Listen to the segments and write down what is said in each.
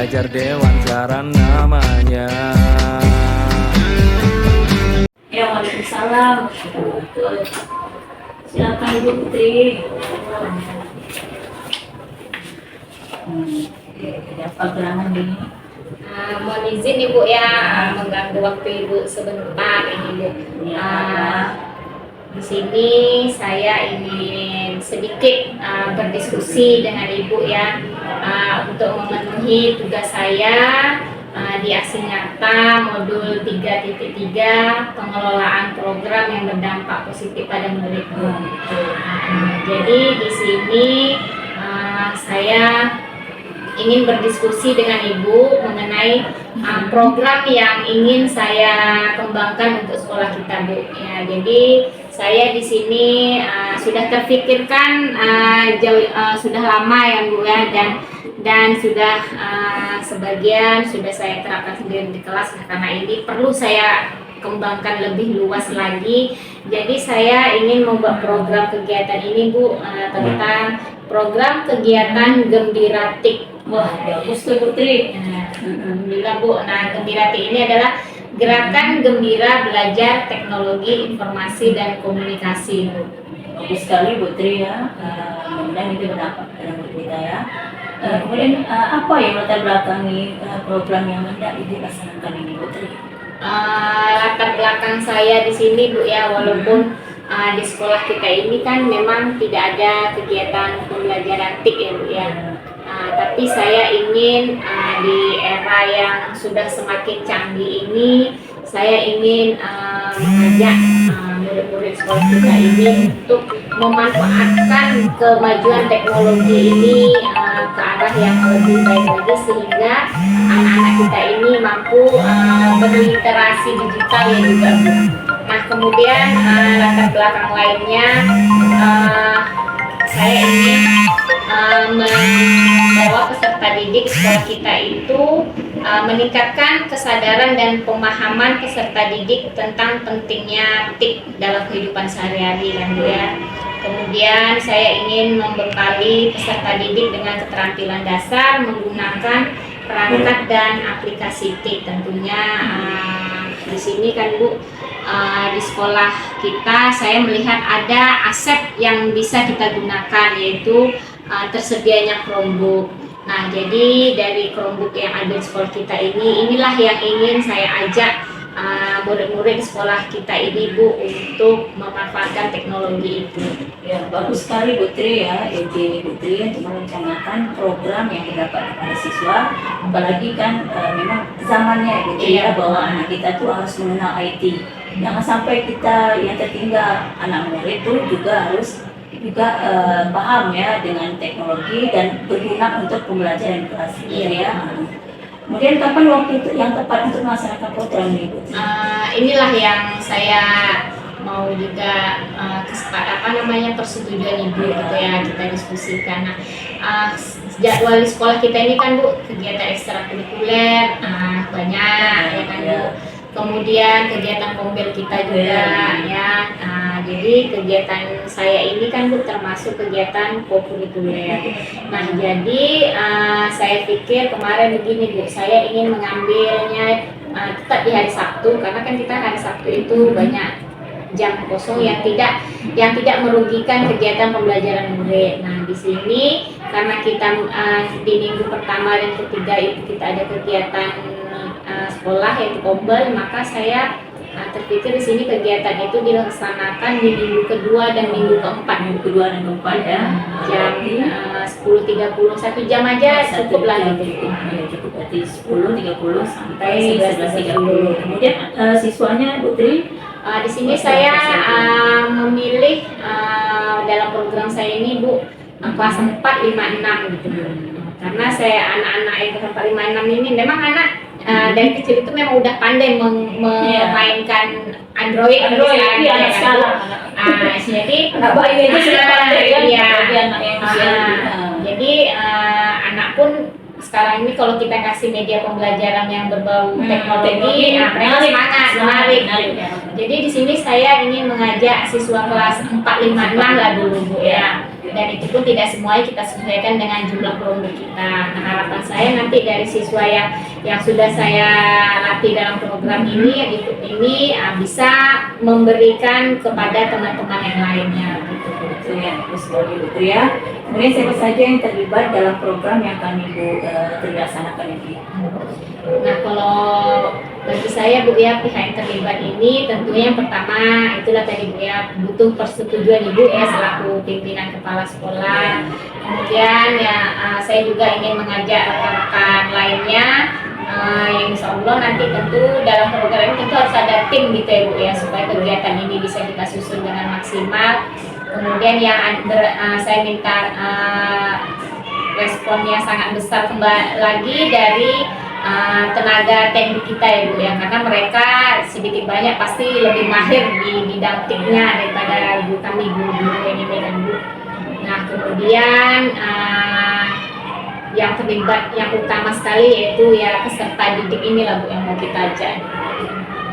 Hajar Dewantara namanya. Ya, waalaikumsalam. Silakan Ibu Putri. Ada apa gerangan ini? Mohon izin Ibu ya, mengganggu waktu Ibu sebentar ini Bu. Di sini saya ingin sedikit berdiskusi dengan Ibu ya, untuk memenuhi tugas saya di Asinyata modul 3.3 pengelolaan program yang berdampak positif pada muridku. Jadi di sini saya ingin berdiskusi dengan Ibu mengenai program yang ingin saya kembangkan untuk sekolah kita Bu. Ya, jadi saya di sini sudah terfikirkan sudah lama ya Bu ya, dan sudah sebagian sudah saya terapkan sendiri di kelas. Karena ini perlu saya kembangkan lebih luas lagi. Jadi saya ingin membuat program kegiatan ini Bu, tentang program kegiatan Gembiratik. Wah, bagus tuh Putri. Alhamdulillah Bu. Nah, Gembiratik ini adalah Gerakan Gembira Belajar Teknologi Informasi dan Komunikasi. Bagus sekali Putri ya. Mudah-mudahan itu berdampak pada kita ya. Kemudian apa yang latar belakangi program yang hendak dilaksanakan ini Putri? Latar belakang saya di sini Bu ya, walaupun di sekolah kita ini kan memang tidak ada kegiatan pembelajaran TIK ya Bu ya. Tapi saya ingin di era yang sudah semakin canggih ini, saya ingin mengajak murid-murid sekolah kita ini untuk memanfaatkan kemajuan teknologi ini ke arah yang lebih baik lagi, sehingga anak-anak kita ini mampu berliterasi digital ya juga Bu. Nah, kemudian latar belakang lainnya, saya ingin membawa peserta didik sekolah kita itu meningkatkan kesadaran dan pemahaman peserta didik tentang pentingnya TIK dalam kehidupan sehari-hari kan Bu ya. Kemudian saya ingin membekali peserta didik dengan keterampilan dasar menggunakan perangkat dan aplikasi TIK tentunya. Di sini kan Bu, di sekolah kita saya melihat ada aset yang bisa kita gunakan, yaitu tersedianya Chromebook. Nah, jadi dari Chromebook yang ada di sekolah kita ini, inilah yang ingin saya ajak murid-murid sekolah kita ini Bu, untuk memanfaatkan teknologi itu. Ya, bagus sekali Putri ya, ide Putri untuk merencanakan program yang didapat kepada siswa. Apalagi kan memang zamannya Putri ya, bahwa anak kita tuh harus mengenal IT. Jangan sampai kita yang tertinggal, anak murid itu juga harus paham ya dengan teknologi dan berguna untuk pembelajaran kelas ya. Kemudian kapan waktu itu yang tepat untuk melaksanakan program ini? Inilah yang saya mau juga persetujuan ibu gitu ya, kita diskusikan. Nah, jadwal di sekolah kita ini kan Bu, kegiatan ekstrakurikuler banyak ya kan Bu. Kemudian kegiatan pombel kita juga ya. Jadi kegiatan saya ini kan Bu termasuk kegiatan kokurikuler. Nah, jadi saya pikir kemarin begini Bu, saya ingin mengambilnya tetap di hari Sabtu, karena kan kita hari Sabtu itu banyak jam kosong yang tidak merugikan kegiatan pembelajaran murid. Nah, di sini karena kita di minggu pertama dan ketiga itu kita ada kegiatan sekolah yaitu pombel, maka saya terpikir di sini kegiatan itu dilaksanakan di minggu kedua dan minggu keempat. Minggu kedua dan keempat ya. Jam 10.30, 1 jam aja cukup lah gitu. Ya, cukup berarti 10.30 sampai 11.30. Kemudian siswanya Bu Tri? Di sini saya memilih dalam program saya ini Bu kelas 4, 5, 6 gitu. Karena saya anak-anak yang kelas 4, 5, 6 ini memang anak dari kecil itu memang udah pandai memainkan Android ya, sekarang. Jadi anak bayi itu sudah pandai kan? Iya. Anak yang Jadi anak pun sekarang ini kalau kita kasih media pembelajaran yang berbau teknologi, mereka semangat, menarik. Jadi di sini saya ingin mengajak siswa kelas 4, 5, 6 lah dulu Bu ya. Dan itu pun tidak semuanya kita sesuaikan dengan jumlah kelompok kita. Nah, harapan saya nanti dari siswa yang sudah saya latih dalam program ini, yang ikut ini bisa memberikan kepada teman-teman yang lainnya. Betul ya, betul ya. Kemudian siapa saja yang terlibat dalam program yang akan Ibu terlaksanakan ini? Nah, kalau bagi saya Bu ya, pihak yang terlibat ini tentunya yang pertama itulah tadi Bu ya, butuh persetujuan Ibu ya selaku pimpinan kepala sekolah. Kemudian ya saya juga ingin mengajak rekan-rekan lainnya yang insya Allah nanti tentu dalam program ini tentu harus ada tim gitu ya Bu ya, supaya kegiatan ini bisa kita susun dengan maksimal. Kemudian yang saya minta responnya sangat besar kembali lagi dari tenaga teknik kita ya Bu ya, karena mereka sedikit banyak pasti lebih mahir di bidang TIK-nya daripada kami guru-guru ini kan Bu. Nah, kemudian yang terlibat yang utama sekali yaitu ya peserta didik inilah Bu yang mau kita ajak.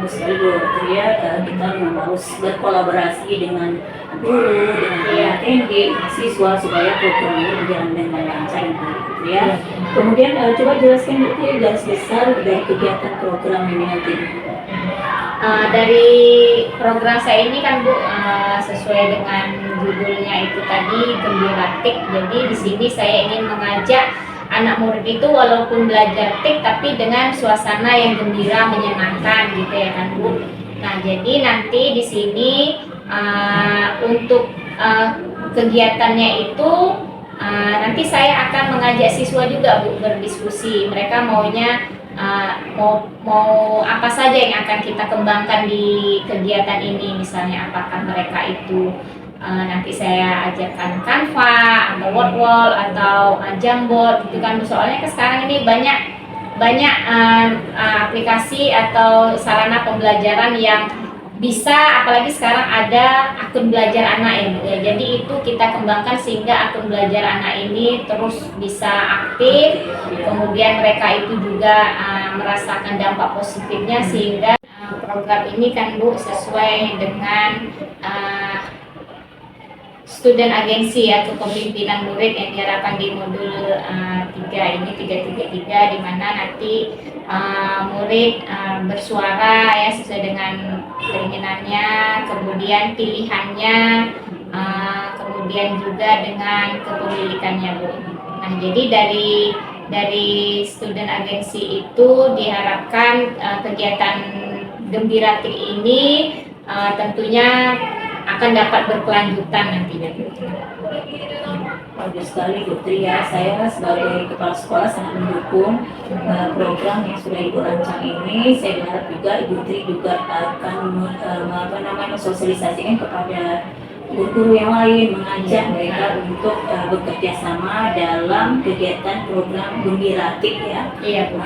Sekali Bu ya, kita harus berkolaborasi dengan guru, dengan teknik, siswa supaya program ini berjalan dengan lancar ya. Kemudian coba jelaskan Bu garis besar dari kegiatan program ini nanti. Dari program saya ini kan Bu sesuai dengan judulnya itu tadi Gembira TIK. Jadi di sini saya ingin mengajak anak murid itu walaupun belajar TIK tapi dengan suasana yang gembira, menyenangkan gitu ya kan Bu. Nah, jadi nanti di sini untuk kegiatannya itu nanti saya akan mengajak siswa juga Bu berdiskusi. Mereka maunya mau apa saja yang akan kita kembangkan di kegiatan ini, misalnya apakah mereka itu nanti saya ajarkan Canva atau Wordwall atau Jamboard gitu kan. Soalnya sekarang ini banyak aplikasi atau sarana pembelajaran yang bisa, apalagi sekarang ada akun belajar anak ya. Jadi itu kita kembangkan sehingga akun belajar anak ini terus bisa aktif. Kemudian mereka itu juga merasakan dampak positifnya, sehingga program ini kan Bu sesuai dengan student agensi atau kepemimpinan murid yang diharapkan di modul 3 ini 333, di mana nanti murid bersuara ya sesuai dengan keinginannya, kemudian pilihannya, kemudian juga dengan kepemilikannya Bu. Nah, jadi dari student agensi itu diharapkan kegiatan Gembira TIK ini tentunya akan dapat berkelanjutan nantinya. Bagus sekali Bu Tri ya. Saya sebagai kepala sekolah sangat mendukung program yang sudah Ibu rancang ini. Saya berharap juga Ibu Tri juga akan mensosialisasikan kepada guru-guru yang lain, mengajak mereka untuk bekerja sama dalam kegiatan program Gembiratik ya. Iya Bu.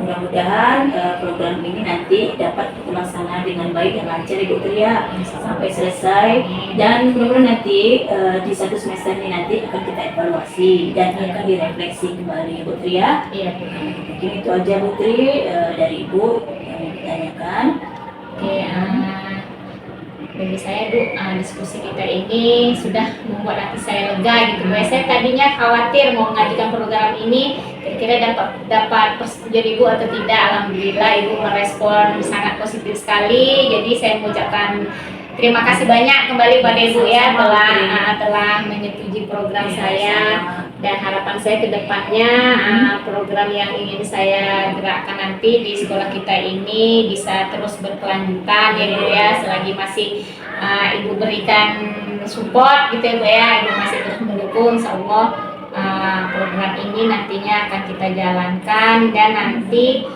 Mudah-mudahan program ini nanti dapat terlaksana dengan baik dan lancar Ibu Tria sampai selesai, dan mudah-mudahan nanti di satu semester ini nanti akan kita evaluasi dan akan direfleksi kembali Ibu Tria. Iya Bu. Mungkin itu aja Bu Tri dari Ibu yang ditanyakan. Oke, bagi saya Bu, diskusi kita ini sudah membuat hati saya lega gitu Bu. Saya tadinya khawatir mau mengajukan program ini kira-kira dapat persetujuan Ibu atau tidak. Alhamdulillah Ibu merespon sangat positif sekali. Jadi saya mengucapkan terima kasih banyak kembali pada Ibu ya telah menyetujui program saya, dan harapan saya ke depannya program yang ingin saya gerakkan nanti di sekolah kita ini bisa terus berkelanjutan ya Bu ya, selagi masih Ibu berikan support gitu ya Bu ya, Ibu masih terus mendukung, insyaallah program ini nantinya akan kita jalankan, dan nanti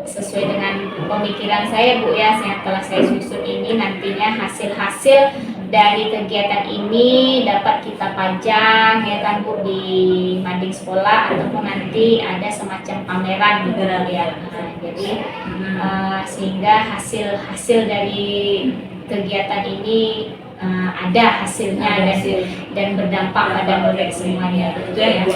sesuai dengan pemikiran saya Bu ya, yang telah saya susun ini, nantinya hasil-hasil dari kegiatan ini dapat kita pajang ya kan Bu di mading sekolah, ataupun nanti ada semacam pameran gitu ya. Jadi sehingga hasil dari kegiatan ini ada hasilnya dan berdampak pada murid semuanya gitu ya.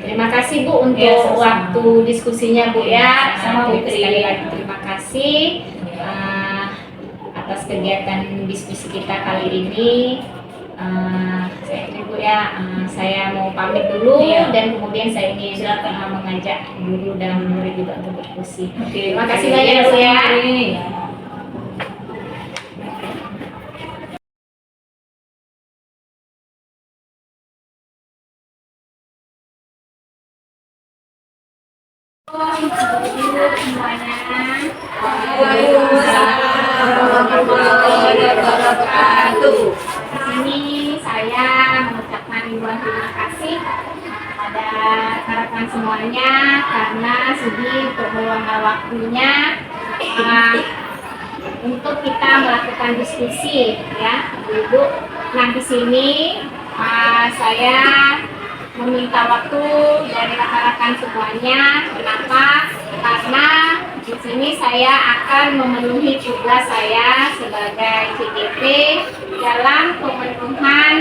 Terima kasih Bu untuk waktu diskusinya Bu ya. Sama Bu Tri. Sekali lagi terima kasih atas kegiatan diskusi kita kali ini. Saya Bu ya, saya mau pamit dulu dan kemudian saya ingin mengajak guru dan murid juga untuk berdiskusi. Terima kasih banyak Bu ya. Semuanya. Di sini saya mengucapkan ribuan terima kasih kepada rekan semuanya karena sudi untuk meluangkan waktunya untuk kita melakukan diskusi ya Ibu. Nah di sini saya meminta waktu dari rekan-rekan semuanya. Kenapa? Karena di sini saya akan memenuhi tugas saya sebagai CGP dalam pemenuhan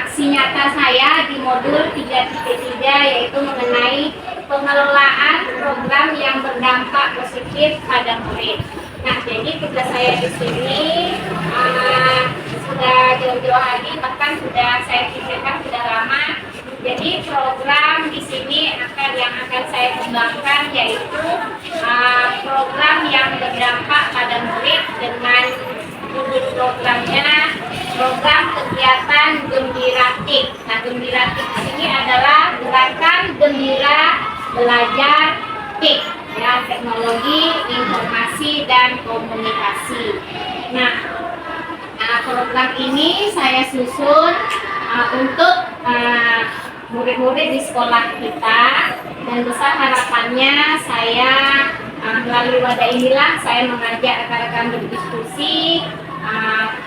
aksi nyata saya di modul 3.3 yaitu mengenai pengelolaan program yang berdampak positif pada murid. Nah, jadi tugas saya di sini sudah jauh-jauh hari, bahkan sudah saya pikirkan sudah lama. Jadi program di sini yang akan saya kembangkan yaitu program yang berdampak pada murid dengan judul programnya program kegiatan Gembiratik. Nah, Gembiratik ini adalah gerakan gembira belajar TIK ya, teknologi informasi dan komunikasi. Nah, program ini saya susun untuk murid-murid di sekolah kita, dan besar harapannya saya melalui wadah inilah saya mengajak rekan-rekan berdiskusi,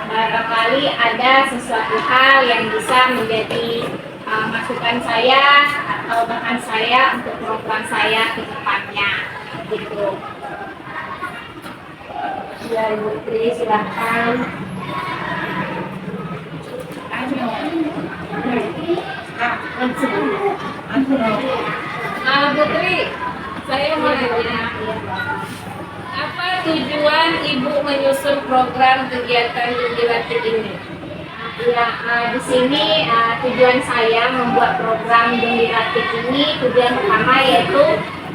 barangkali ada sesuatu hal yang bisa menjadi masukan saya atau bahkan saya untuk program saya ke depannya gitu. Ya Ibu Tri, silahkan. Putri, saya mau nanya, apa tujuan Ibu menyusun program kegiatan Gembiratik ini? Ya, di sini tujuan saya membuat program Gembiratik ini, tujuan pertama yaitu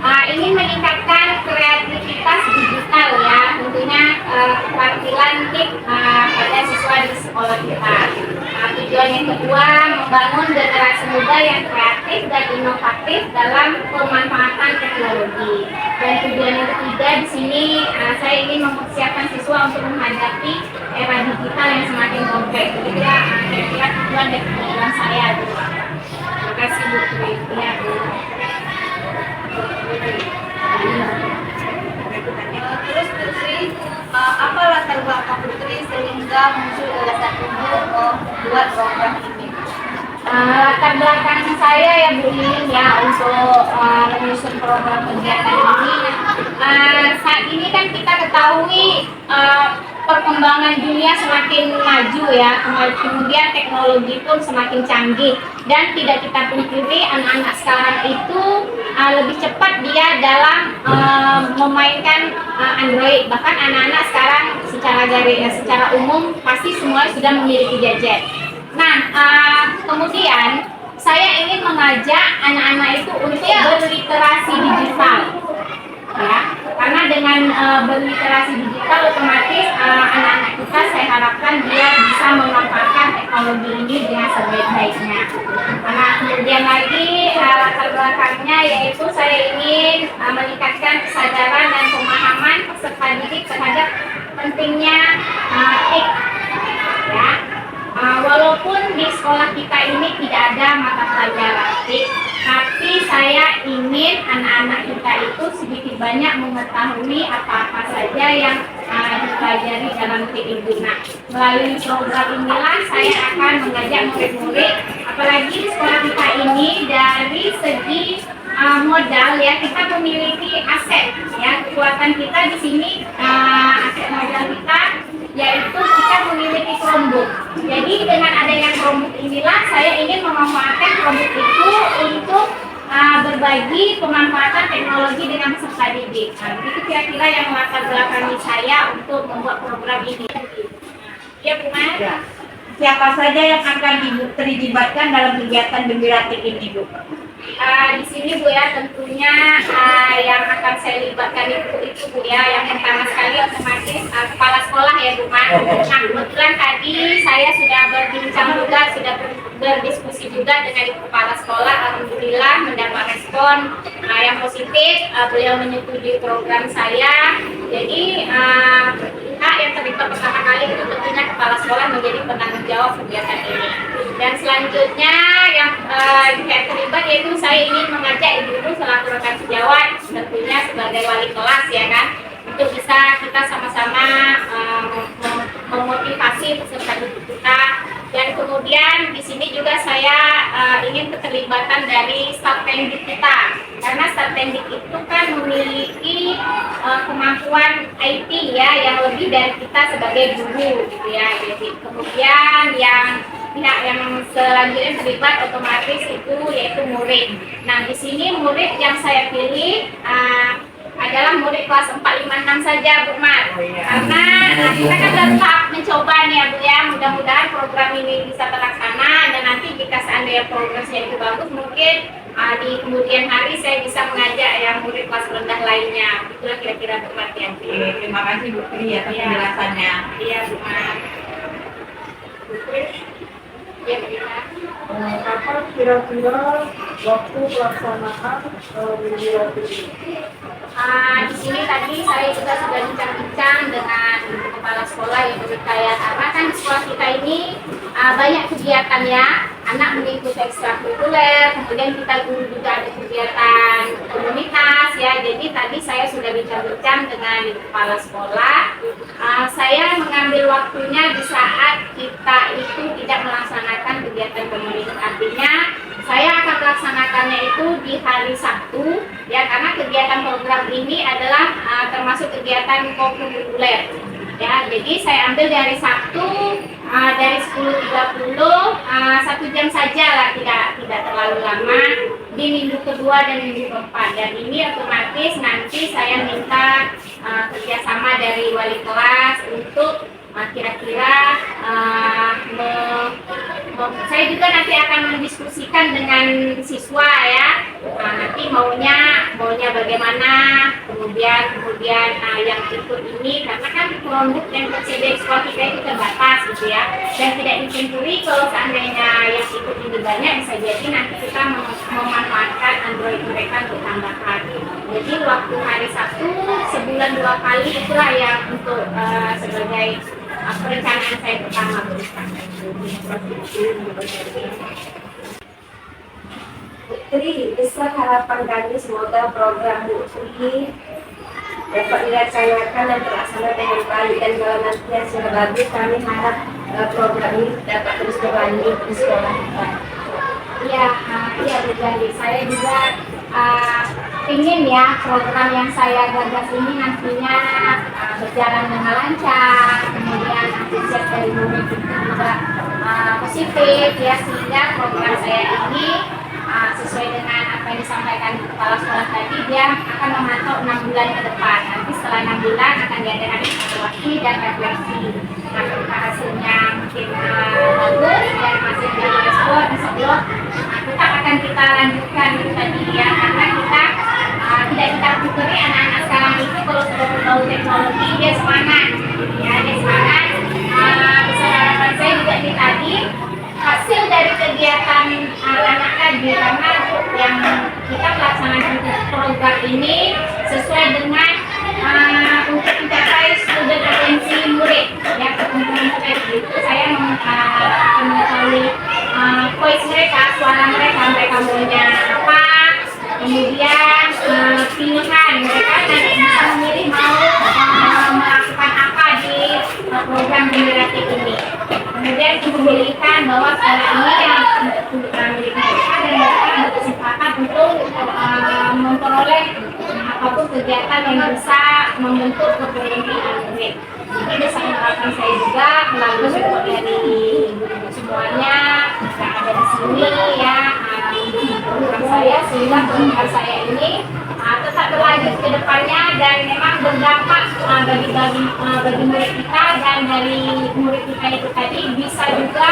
ingin meningkatkan kreativitas digital ya, tentunya keterampilan TIK pada siswa di sekolah kita. Tujuan yang kedua, membangun generasi muda yang kreatif dan inovatif dalam pemanfaatan teknologi. Dan tujuan yang ketiga di sini saya ingin mempersiapkan siswa untuk menghadapi era digital yang semakin kompleks. Jadi kira-kira tujuan dan tujuan saya. Terima kasih Bu Tri. Ya, Bu. Terus Putri, apa latar belakang Putri sehingga juga muncul gagasan Ibu membuat program ini? Latar belakang saya ya Bu Lilin ya untuk menyusun program kegiatan ini. Saat ini kan kita ketahui perkembangan dunia semakin maju ya, kemudian teknologi pun semakin canggih, dan tidak kita pungkiri anak-anak sekarang itu lebih cepat dia dalam memainkan Android. Bahkan anak-anak sekarang secara umum pasti semua sudah memiliki gadget. Nah, kemudian saya ingin mengajak anak-anak itu untuk berliterasi digital, ya. Karena dengan berliterasi digital otomatis anak-anak kita saya harapkan dia bisa memanfaatkan teknologi ini dengan sebaik-baiknya. Nah, kemudian lagi latar belakangnya yaitu saya ingin meningkatkan kesadaran dan pemahaman peserta didik terhadap pentingnya TIK, ya. Walaupun di sekolah kita ini tidak ada mata pelajaran TIK, tapi saya ingin anak-anak kita itu sedikit banyak mengetahui apa-apa saja yang dipelajari dalam TIK Ibu. Nah, melalui program inilah saya akan mengajak murid-murid, apalagi di sekolah kita ini dari segi modal ya, kita memiliki aset ya, kekuatan kita di sini aset modal kita yaitu kita memiliki Chromebook. Jadi dengan adanya Chromebook inilah saya ingin memanfaatkan Chromebook itu untuk berbagi pemanfaatan teknologi dengan peserta didik. Nah, itu kira-kira yang latar belakangi saya untuk membuat program ini. Ya, Bu Mas? Ya. Siapa saja yang akan terlibatkan dalam kegiatan Gembira TIK ini, Bu? Di sini Bu ya, tentunya yang akan saya libatkan itu Bu ya. Yang pertama sekali otomatis kepala sekolah ya Bu Mas. Nah, kebetulan tadi saya sudah berbincang juga, sudah berdiskusi juga dengan Ibu Kepala Sekolah. Alhamdulillah mendapat respon yang positif. Beliau menyetujui program saya. Jadi pihak yang terlibat pertama kali itu tentunya Kepala Sekolah menjadi penanggung jawab kegiatan ini. Dan selanjutnya yang pihak terlibat yaitu saya ingin mengajak ibu-ibu selaku rekan sejawat, tentunya sebagai wali kelas ya kan, untuk bisa kita sama-sama memotivasi peserta didik kita. Dan kemudian di sini juga saya ingin keterlibatan dari staf pendidik kita, karena staf pendidik itu kan memiliki kemampuan IT ya yang lebih dari kita sebagai guru gitu ya. Jadi kemudian pihak yang selanjutnya terlibat otomatis itu yaitu murid. Nah, di sini murid yang saya pilih adalah murid kelas 4, 5, 6 saja Bu Mat. Karena kita kan tetap mencoba nih ya Bu ya, mudah-mudahan program ini bisa terlaksana, dan nanti jika seandainya progresnya itu bagus, mungkin di kemudian hari saya bisa mengajak yang murid kelas rendah lainnya. Itulah kira-kira Bu Mat ya. Terima kasih Bu Tri atas penjelasannya. Iya Bu Mat. Bu Tri. Ya, Kapan kira-kira waktu pelaksanaan Gembira TIK ini? Di sini tadi saya juga sudah bincang-bincang dengan kepala sekolah yang berkaya, karena kan di sekolah kita ini banyak kegiatan ya, anak mengikuti ekstrakurikuler, kemudian kita juga ada kegiatan komunitas ya. Jadi tadi saya sudah bincang-bincang dengan kepala sekolah. Saya mengambil waktunya di saat kita itu tidak melaksanakan kegiatan komunitas, artinya saya akan melaksanakannya itu di hari Sabtu ya, karena kegiatan program ini adalah termasuk kegiatan kokurikuler ya. Jadi saya ambil dari Sabtu dari 10.30 1 jam saja lah, tidak terlalu lama, di minggu kedua dan minggu keempat. Dan ini otomatis nanti saya minta kerjasama dari wali kelas untuk kira-kira saya juga nanti akan mendiskusikan dengan siswa ya, nanti maunya bagaimana, kemudian yang ikut ini, karena kan Chromebook yang tersedia di sekolah kita itu terbatas gitu ya, dan tidak dipungkiri kalau seandainya yang ikut ini banyak, bisa jadi nanti kita memanfaatkan Android mereka untuk tambahan. Jadi waktu hari Sabtu sebulan 2 kali itulah yang untuk sebagai perencanaan saya pertama. Putri, besar harapan kami semoga program Bu Tri dapat dilaksanakan dan terlaksana dengan baik, dan kalau nanti hasilnya bagus kami harap program ini dapat terus berlanjut di sekolah kita. Iya, iya Bu Jali. Saya juga ingin ya program yang saya gagas ini nantinya berjalan dengan lancar, kemudian antusias dari murid itu juga positif ya, sehingga program saya ini sesuai dengan apa yang disampaikan kepala sekolah tadi, dia akan memantau 6 bulan ke depan. Nanti setelah 6 bulan akan diadakan evaluasi dan refleksi. Nah, ketika hasilnya mungkin bagus dan masih menjadi respon, insya Allah tetap akan kita lanjutkan itu tadi ya, karena kita tidak kita putri anak-anak sekarang itu kalau sudah tahu teknologi dia semangat ya, dia semangat. Besar harapan saya juga di tadi hasil dari kegiatan anak tadi, karena yang kita melaksanakan program ini sesuai dengan untuk mencapai student atensi murid ya, keuntungan murid itu saya akan mengetahui voice mereka, suara mereka, mereka maunya apa, kemudian pilihan mereka nanti bisa memilih mau melakukan apa di program Gembilatik ini. Kemudian memilihkan bahwa sekolah ini yang untuk milik mereka, dan mereka berkesempatan untuk memperoleh apapun kegiatan yang bisa membentuk kepemimpinan murid. Ini saya harapkan saya juga melalui support dari ibu-ibu semuanya yang ada di sini ya, program saya, sehingga program saya ini tetap berlanjut ke depannya dan memang berdampak bagi murid kita, dan dari murid kita itu tadi bisa juga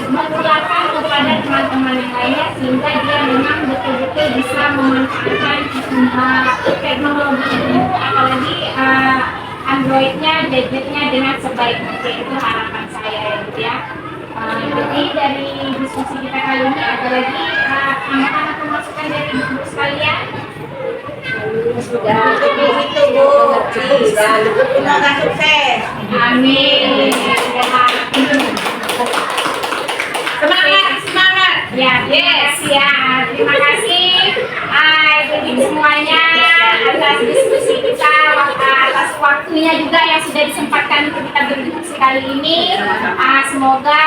menularkan kepada teman-teman yang lainnya, sehingga dia memang betul-betul bisa memanfaatkan teknologi itu, apalagi Androidnya, gadgetnya dengan sebaik mungkin. Itu harapan saya ya. Jadi dari diskusi kita kali ini ada lagi tambahan atau masukan dari ibu sekalian? Sudah cukup itu Bu, cukup sudah. Semoga sukses. Amin. Semangat, semangat. Ya, yes, ya. Terima kasih ibu semuanya atas diskusi kita, atas waktunya juga yang sudah disempatkan untuk kita berdiskusi kali ini. Semoga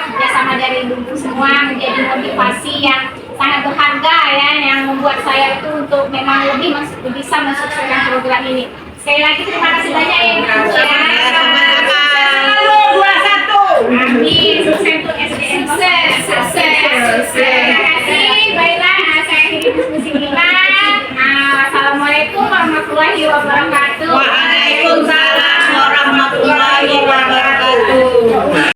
kerjasama dari ibu semua menjadi motivasi yang sangat berharga ya, yang membuat saya itu untuk memang lebih bisa mensukseskan program ini. Sekali lagi terima kasih banyak ya ibu ya. Amin. Sukses untuk SDN. Sukses. Terima kasih. Baiklah, saya akhiri diskusi kita. Assalamualaikum warahmatullahi wabarakatuh. Waalaikumsalam warahmatullahi wabarakatuh.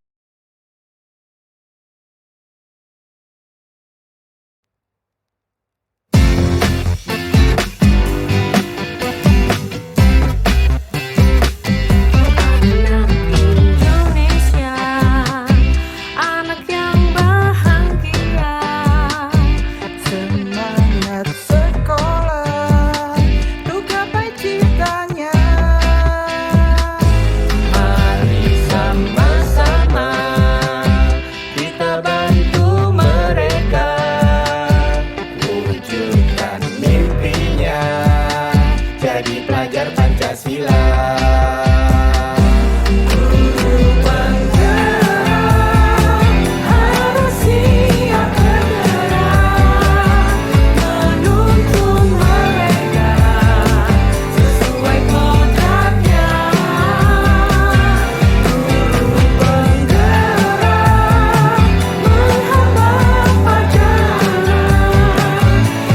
Indonesia, anak yang bahagia, semangat sekolah, tuh gapai citanya. Mari sama-sama kita bantu mereka wujudkan mimpinya, jadi pelajar Pancasila. Harus siap bergerak menuntun mereka sesuai kodratnya. Guru penggerak menghambat pelajaran,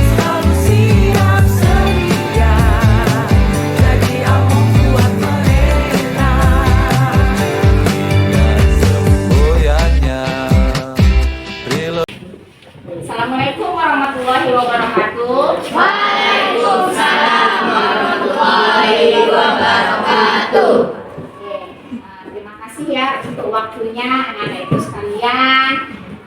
selalu siap sedia jadi ampuh buat mereka. Semboyannya Assalamualaikum warahmatullahi wabarakatuh. Waalaikumsalam warahmatullahi wabarakatuh. Terima kasih ya untuk waktunya anak-anak ibu sekalian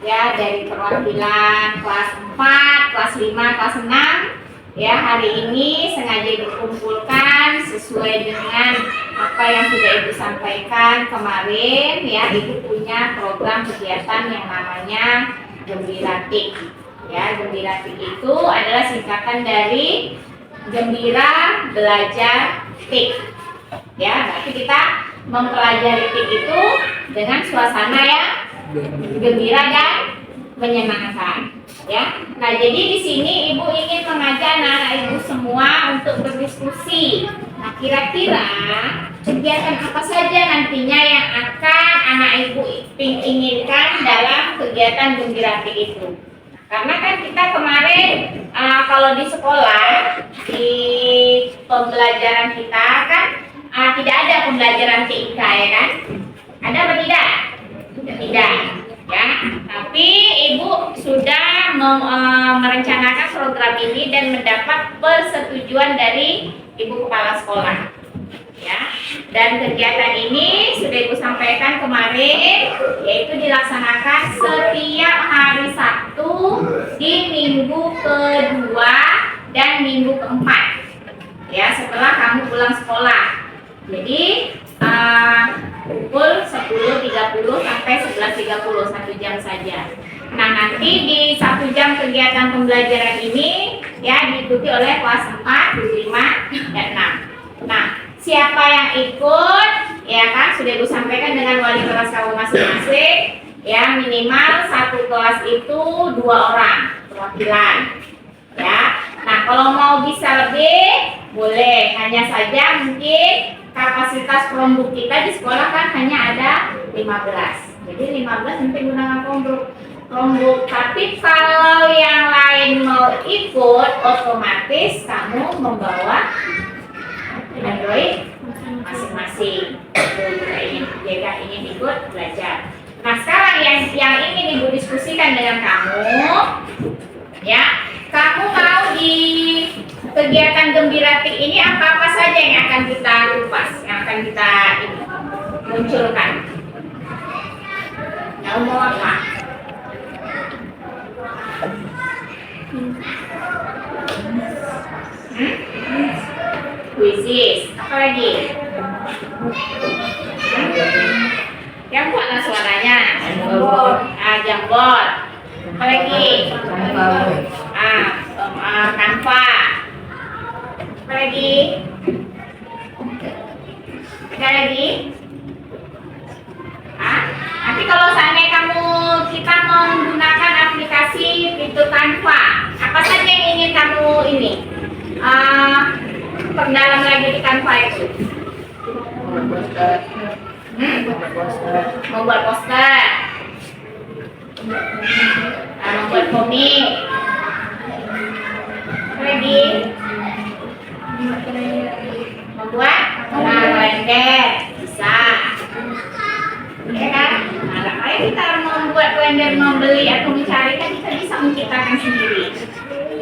ya, dari perwakilan kelas 4, kelas 5, kelas 6 ya. Hari ini sengaja dikumpulkan sesuai dengan apa yang sudah ibu sampaikan kemarin ya. Ibu punya program kegiatan yang namanya Gembilatik ya. Gembilatik itu adalah singkatan dari Gembira Belajar TIK. Ya, berarti kita mempelajari TIK itu dengan suasana yang gembira dan menyenangkan. Ya, nah jadi di sini ibu ingin mengajak anak ibu semua untuk berdiskusi. Nah, kira-kira kegiatan apa saja nantinya yang akan anak ibu inginkan dalam kegiatan gembira TIK itu? Karena kan kita kemarin kalau di sekolah di pembelajaran kita kan tidak ada pembelajaran TIK ya kan? Ada atau tidak? Tidak. Ya, tapi ibu sudah merencanakan program ini dan mendapat persetujuan dari ibu kepala sekolah. Ya, dan kegiatan ini sudah ibu sampaikan kemarin, yaitu dilaksanakan setiap hari Sabtu di minggu kedua dan minggu keempat. Ya, setelah kamu pulang sekolah. Jadi pukul 10.30 sampai 11.30, 1 jam saja. Nah, nanti di 1 jam kegiatan pembelajaran ini ya diikuti oleh kelas 4, 5, dan 6. Nah, siapa yang ikut ya kan sudah ibu sampaikan dengan wali kelas kamu masing-masing ya, minimal satu kelas itu 2 orang perwakilan ya. Nah, kalau mau bisa lebih boleh, hanya saja mungkin kapasitas Chromebook kita di sekolah kan hanya ada 15. Jadi 15 nanti gunakan Chromebook. Tapi kalau yang lain mau ikut, otomatis kamu membawa Android masing-masing. Jika ingin ikut belajar. Nah, sekarang yang ingin ibu diskusikan dengan kamu, ya, kamu mau di kegiatan gembira TIK ini apa-apa saja yang akan kita kupas, yang akan kita munculkan? Kamu mau apa? Kuisis, apa lagi? Yang kuatlah suaranya. Jamboard. Apa lagi? Canva. Apa lagi? Ada lagi? Nanti kalau seandainya kita menggunakan aplikasi fitur Canva, apa saja yang ingin kamu ini perdalam lagi di Canva itu? Membuat poster, membuat komik. Apa lagi? Membuat kalender bisa, ya kan? Nah, kalau kita membuat kalender, membeli atau mencari kan kita bisa menciptakan sendiri.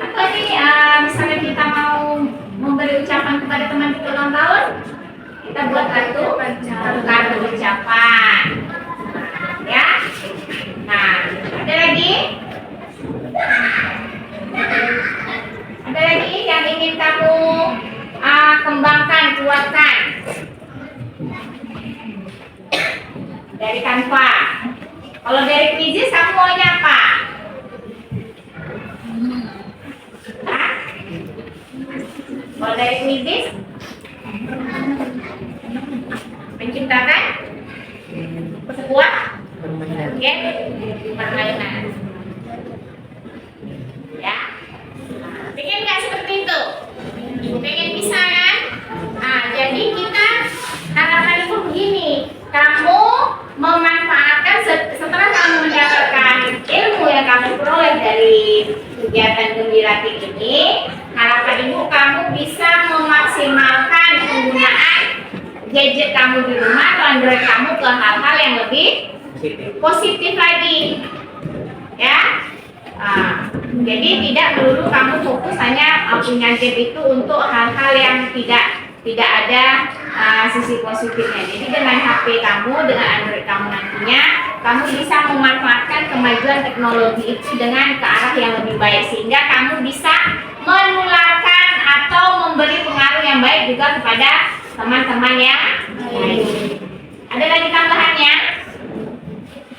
Atau ini misalnya kita mau memberi ucapan kepada teman kita ulang tahun, kita buat kartu ucapan, ya. Nah, ada lagi? Ada lagi yang ingin kamu kembangkan, kuatkan dari Canva? Kalau dari Quizzes kamu maunya apa? Kalau dari Quizzes menciptakan sebuah permainan, ya. Pengen nggak seperti itu? Pengen bisa kan? Nah, jadi kita harapan itu begini, kamu memanfaatkan setelah kamu mendapatkan ilmu yang kamu peroleh dari kegiatan gembira TIK ini, harapan ibu kamu bisa memaksimalkan penggunaan gadget kamu di rumah atau Android kamu ke hal-hal yang lebih positif lagi, ya. Jadi tidak melulu kamu fokus hanya punya gadget itu untuk hal-hal yang tidak ada sisi positifnya. Jadi dengan HP kamu, dengan Android kamu nantinya, kamu bisa memanfaatkan kemajuan teknologi itu dengan ke arah yang lebih baik, sehingga kamu bisa menularkan atau memberi pengaruh yang baik juga kepada teman-teman yang lain. Ada lagi tambahannya?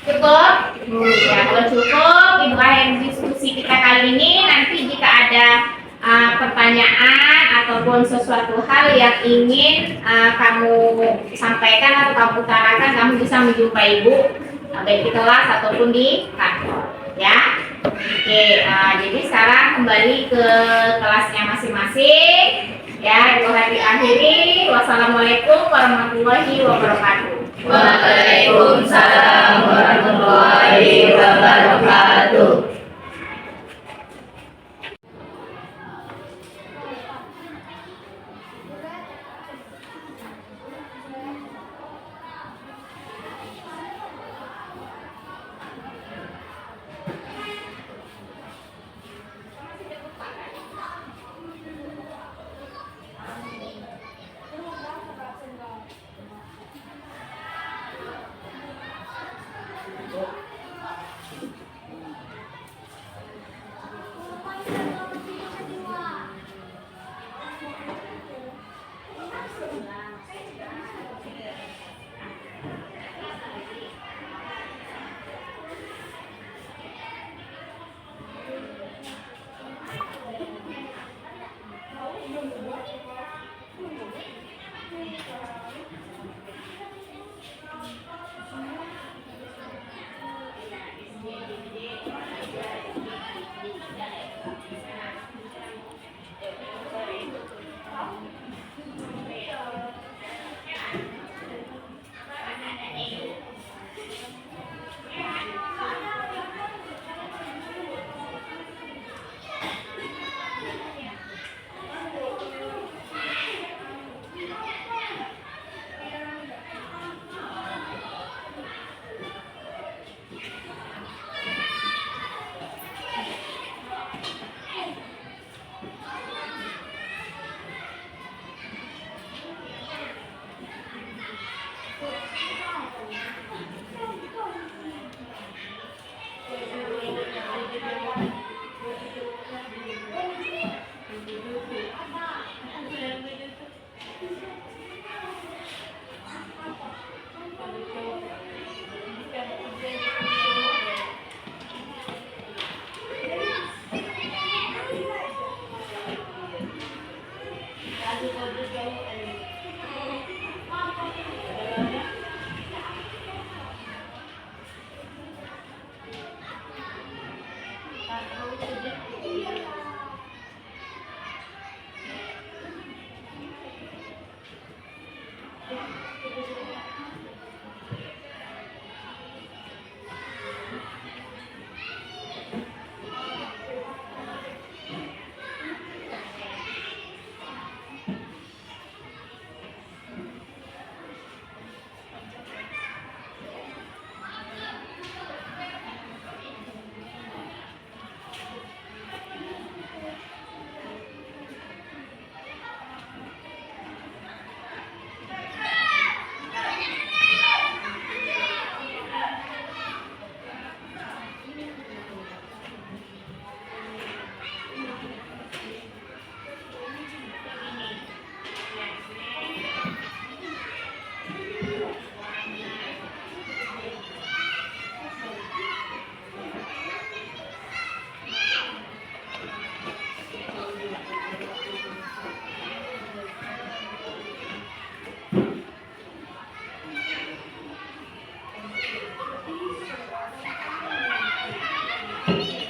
Cukup? Ya, kalau cukup, ibu akhir diskusi kita kali ini. Nanti jika ada pertanyaan atau ataupun sesuatu hal yang ingin kamu sampaikan atau kamu utarakan, kamu bisa menjumpai ibu baik di kelas ataupun di kantor, ya. Oke, jadi sekarang kembali ke kelasnya masing-masing, ya. Itu akhiri. Wassalamualaikum warahmatullahi wabarakatuh. Waalaikumsalam warahmatullahi wabarakatuh. Thank you.